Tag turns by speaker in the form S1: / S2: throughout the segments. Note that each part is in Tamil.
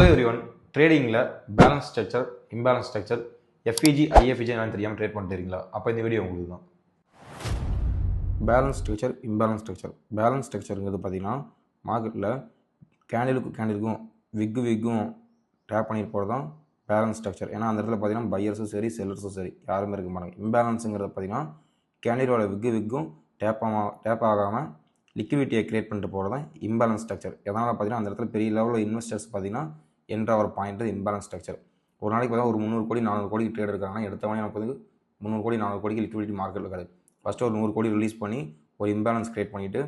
S1: Hello everyone. ட்ரேடிங்கில் balance structure, imbalance structure, FVG, IFVG என்னன்னு தெரியாமல் ட்ரேட் பண்ணிட்டுருக்கீங்களா? அப்போ இந்த வீடியோ உங்களுக்கு தான். Balance structure, imbalance structure. Balance ஸ்ட்ரக்சருங்கிறது பார்த்தீங்கன்னா மார்க்கெட்டில் கேண்டிலுக்கும் விக்கும் டேப் பண்ணிட்டு போகிறது தான் பேலன்ஸ் ஸ்ட்ரக்சர். ஏன்னா அந்த இடத்துல பார்த்தீங்கன்னா பையர்ஸும் சரி செல்லர்ஸும் சரி யாருமே இருக்க மாட்டாங்க. இம்பேலன்ஸுங்கிறது பார்த்தீங்கன்னா கேண்டிலோட விக்கும் டேப் ஆகாமல் லிக்விடிட்டியை கிரியேட் பண்ணிட்டு போகிறது தான் இம்பேலன்ஸ் ஸ்ட்ரக்சர். எதனால் பார்த்தீங்கன்னா அந்த இடத்துல பெரிய லெவலில் இன்வெஸ்டர்ஸ் பார்த்தீங்கன்னா என்ட்ராகிற பாயிண்ட் இம்பேலன்ஸ் ஸ்ட்ரக்சர். ஒரு நாளைக்கு பார்த்தீங்கன்னா ஒரு 300 கோடி 400 கோடி ட்ரேட் இருக்காங்கன்னா எடுத்தவனே நமக்கு வந்து 300 கோடி 400 கோடிக்கு லிக்விடிட்டி மார்க்கெட் இருக்காது. ஃபஸ்ட்டு ஒரு 100 கோடி ரிலீஸ் பண்ணி ஒரு இம்பேலன்ஸ் கிரியேட் பண்ணிவிட்டு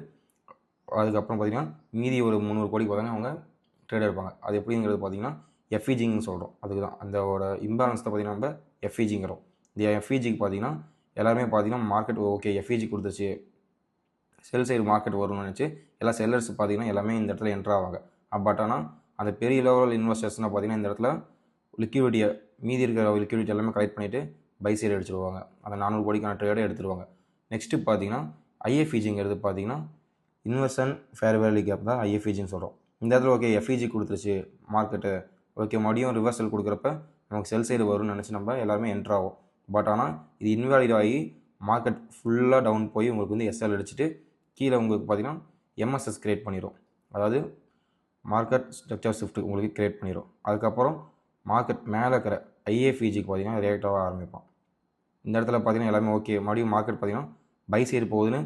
S1: அதுக்கப்புறம் பார்த்தீங்கன்னா மீதி ஒரு 300 கோடிக்கு பார்த்தீங்கன்னா அவங்க ட்ரேட் எடுப்பாங்க. அது எப்படிங்கிறது பார்த்தீங்கன்னா எஃப்இஜின்னு சொல்கிறோம். அதுக்கு தான் அந்தோட இம்பேலன்ஸ் தான் பார்த்தீங்கன்னா நம்ம எஃப்இஜிங்கிறோம். இந்த எஃப்இஜிக்கு பார்த்தீங்கன்னா எல்லாருமே பார்த்தீங்கன்னா மார்க்கெட் ஓகே எஃப்இஜி கொடுத்துச்சு, செல் சைடு மார்க்கெட் வரும்னு நினச்சி எல்லா செல்லர்ஸ் பார்த்தீங்கன்னா எல்லாமே இந்த இடத்துல என்ட்ராவாங்க. பட் ஆனால் அந்த பெரிய லெவல் இன்வெஸ்டர்ஸ்னால் பார்த்தீங்கன்னா இந்த இடத்துல லிக்விடிட்டியை மீதி இருக்கிற லிக்விடிட்டி எல்லாமே கலெக்ட் பண்ணிவிட்டு பை சைடு அடிச்சிடுவாங்க. அந்த 400 கோடிக்கான ட்ரேடை எடுத்துருவாங்க. நெக்ஸ்ட்டு பார்த்தீங்கன்னா ஐஎஃப்இஜிங்கிறது பார்த்தீங்கன்னா இன்வெஸ்ட்மெண்ட் ஃபேர் வேல்யூ கேப் தான் ஐஎஃப்இஜின்னு சொல்கிறோம். இந்த இடத்துல ஓகே எஃப்இஜி கொடுத்துருச்சு மார்க்கெட்டு, ஓகே மறுபடியும் ரிவர்சல் கொடுக்குறப்ப நமக்கு செல் சைடு வரும்னு நினச்சி நம்ம எல்லாருமே என்ட்ராகும். பட் ஆனால் இது இன்வேலிட் ஆகி மார்க்கெட் ஃபுல்லாக டவுன் போய் உங்களுக்கு வந்து எஸ்எல் அடிச்சுட்டு கீழே உங்களுக்கு பார்த்தீங்கன்னா எம்எஸ்எஸ் கிரியேட் பண்ணிடும். அதாவது மார்க்கெட் ஸ்ட்ரக்சர் ஷிஃப்ட் உங்களுக்கு கிரியேட் பண்ணிடும். அதுக்கப்புறம் மார்க்கெட் மேலே இருக்கிற ஐஎஃப்இஜிக்கு பார்த்தீங்கன்னா ரியாக்ட் ஆக ஆரம்பிப்பான். இந்த இடத்துல பார்த்தீங்கன்னா எல்லாமே ஓகே மறுபடியும் மார்க்கெட் பார்த்தீங்கன்னா பை சைடு போகுதுன்னு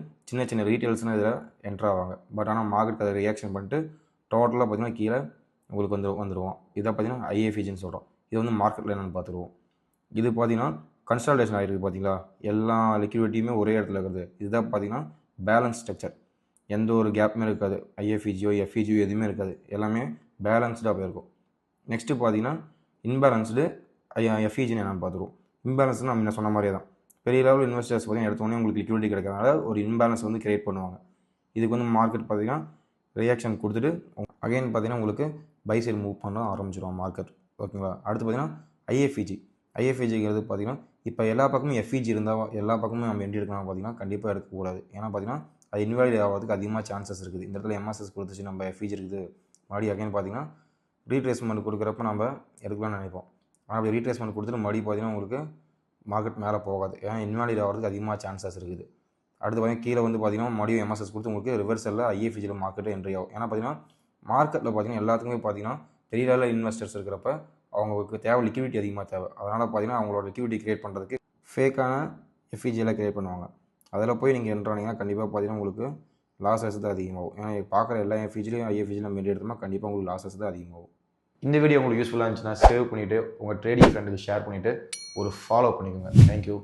S1: சின்ன ரீட்டெயில்ஸ்னால் இதில் என்ட்ரு ஆவாங்க. பட் ஆனால் மார்க்கெட் அதை ரியாக்ஷன் பண்ணிட்டு டோட்டலாக பார்த்தீங்கன்னா கீழே உங்களுக்கு வந்துடுவோம். இதை பார்த்தீங்கன்னா ஐஎஃப்இஜின்னு சொல்கிறோம். இது வந்து மார்க்கெட்டில் என்னென்னு பார்த்துருவோம். இது பார்த்தீங்கன்னா கன்சால்டேஷன் ஆகிருக்கு பார்த்தீங்களா, எல்லா லிக்விடிட்டியுமே ஒரே இடத்துல இருக்குது. இதுதான் பார்த்தீங்கன்னா பேலன்ஸ் ஸ்ட்ரக்சர். எந்த ஒரு கேப்புமே இருக்காது. ஐஎஃப்இஜியோ எஃப்இஜியோ எதுவுமே இருக்காது. எல்லாமே பேலன்ஸ்டாக போயிருக்கும். நெக்ஸ்ட்டு பார்த்தீங்கன்னா இன்பேலன்ஸ்டு எஃப்இஜின்னு என்னென்னு பார்த்துருவோம். இம்பேலன்ஸ்னு நம்ம சொன்ன மாதிரியே தான் பெரிய லெவல் இன்வெஸ்டர்ஸ் பார்த்தீங்கன்னா எடுத்தோடனே உங்களுக்கு லிக்விடிட்டி கிடைக்கிறதுனால ஒரு இன்பேலன்ஸ் வந்து கிரியேட் பண்ணுவாங்க. இதுக்கு வந்து மார்க்கெட் பார்த்தீங்கன்னா ரியாக்ஷன் கொடுத்துட்டு அகைன் பார்த்தீங்கன்னா உங்களுக்கு பை சைடு மூவ் பண்ண ஆரம்பிச்சிடும் மார்க்கெட். ஓகேங்களா? அடுத்து பார்த்தீங்கன்னா ஐஎஃப்இஜிங்கிறது பார்த்தீங்கன்னா இப்போ எல்லா பக்கமும் எஃப்இஜி இருந்தால் எல்லா பக்கமும் நம்ம என்ட்ரி எடுக்கணும் பார்த்தீங்கன்னா கண்டிப்பாக எடுக்கக்கூடாது. ஏன்னா பார்த்தீங்கன்னா அது இன்வாலிட் ஆகிறதுக்கு அதிகமாக சான்சஸ் இருக்குது. இந்த இடத்துல எம்எஸ்எஸ் கொடுத்துச்சு நம்ம எஃப்இஜி இருக்குது மறுபடியும் அகைன் பார்த்தீங்கன்னா ரீட்ரேஸ்மெண்ட் கொடுக்குறப்ப நம்ம எடுக்கலாம்னு நினைப்போம். ஆனால் அப்படி ரீட்ரேஸ்மெண்ட் கொடுத்துட்டு மறுபடியும் பார்த்தீங்கன்னா உங்களுக்கு மார்க்கெட் மேலே போகாது. ஏன்னா இன்வாலிட் ஆகிறதுக்கு அதிகமாக சான்சஸ் இருக்குது. அடுத்து பார்த்தீங்கன்னா கீழே வந்து பார்த்தீங்கன்னா மறுபடியும் எம்எஸ்எஸ் கொடுத்து உங்களுக்கு ரிவர்சலில் ஐஎஃப்இஜியில் மார்க்கெட்டு என்ட்ரி ஆகும். ஏன்னா பார்த்தீங்கன்னா மார்க்கெட்டில் பார்த்தீங்கன்னா எல்லாத்துக்குமே பார்த்தீங்கன்னா பெரிய லெவலில் இன்வெஸ்டர்ஸ் இருக்கிறப்ப அவங்களுக்கு தேவை லிக்விடிட்டி அதிகமாக தேவை. அதனால் பார்த்தீங்கன்னா அவங்களோட லிக்விடிட்டி கிரியேட் பண்ணுறதுக்கு ஃபேக்கான எஃப்இஜியெல்லாம் கிரியேட் பண்ணுவாங்க. அதில் போய் நீங்கள் என்ட்ரானீங்கன்னா கண்டிப்பாக பார்த்தீங்கன்னா உங்களுக்கு லாஸஸ் தான் அதிகமாகும். ஏன்னா பார்க்குற எல்லா எஃப்இஜிலையும் ஐஎஃப்இஜியில் நம்ம எடுத்தோம்னா கண்டிப்பாக உங்களுக்கு லாஸஸ் தான் அதிகமாகும். இந்த வீடியோ உங்களுக்கு யூஸ்ஃபுல்லாக இருந்துச்சுன்னா சேவ் பண்ணிவிட்டு உங்கள் ட்ரேடிங் ஃப்ரெண்டுக்கு ஷேர் பண்ணிவிட்டு ஒரு ஃபாலோ பண்ணிக்கோங்க. தேங்க்யூ.